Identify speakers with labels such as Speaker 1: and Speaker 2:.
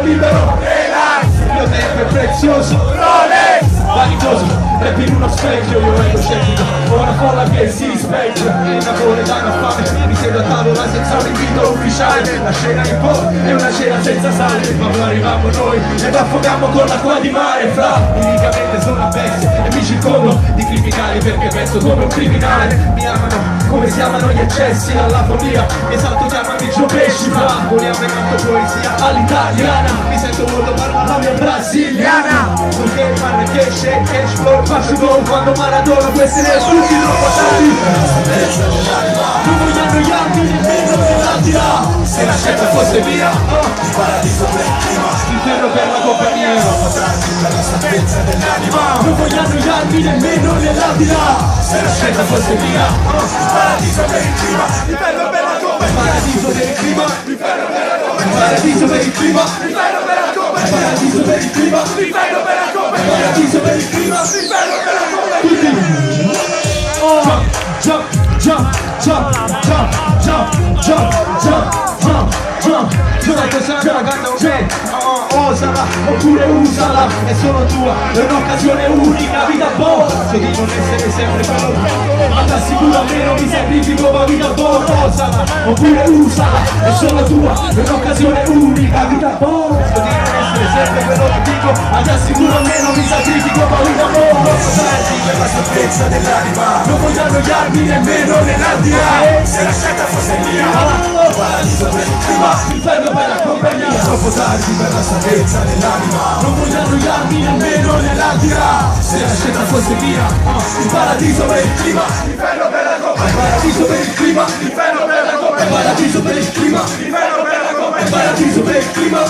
Speaker 1: libero, relax, il mio tempo è prezioso, Rolex, vanitoso, rap in uno specchio, io ego scettico, ho una folla che si rispecchia, il napoletano fame, mi siedo a tavola senza un invito ufficiale, la scena in po' è una cena senza sale, ma poi arriviamo noi e affogammo con l'acqua di mare, fra, unicamente sono a bestia e mi circondo di criminali perché penso come un criminale, mi amano come si amano gli eccessi, alla follia, mi esalto chiamami Gio Pesci, fra, vogliamo e canto poesia all'italiana, mi sento molto parla la mia brasiliana, non che parla che shake, cash flow, faccio gol quando Maradona può essere tutti troppo tardi, non vogliamo gli altri nemmeno nell'aldilà, se la scelta fosse mia, il paradiso per il clima, l'inferno per la compagnia, troppo tardi per la salvezza dell'anima, non vogliamo gli altri nemmeno nell'aldilà, se la scelta fosse mia, il paradiso per il clima, l'inferno per la compagnia, il paradiso per il clima, l'inferno per la compagnia, il paradiso per il clima, l'inferno per la compagnia, il paradiso per il clima, l'inferno per la compagnia, il paradiso per il clima, l'inferno per la compagnia. Jump, jump, jump, jump, jump, jump, jump, jump, jump. Tu sai cosa canta un me? Osala, oppure usala, è solo tua, è un'occasione unica, vita buona. So di non essere sempre quello, ma t'assicuro almeno mi sacrifico, ma vita buona. Osala, oppure usala, è solo tua, è un'occasione unica, vita buona. So di non essere sempre quello che dico, ma t'assicuro almeno mi sacrifico, ma vita buona. Per la salvezza dell'anima, non vogliamo gli armi nemmeno nell'aldilà, se la scelta fosse mia, paradiso per il clima, inferno per la compagnia, troppo tardi per la salvezza dell'anima, non vogliamo gli armi nemmeno nell'aldilà, se la scelta fosse mia, il paradiso per il clima, l'inferno per la compagnia, il paradiso per il clima, l'inferno per la compagnia, il paradiso per il clima, l'inferno per la compagnia, il paradiso per il clima.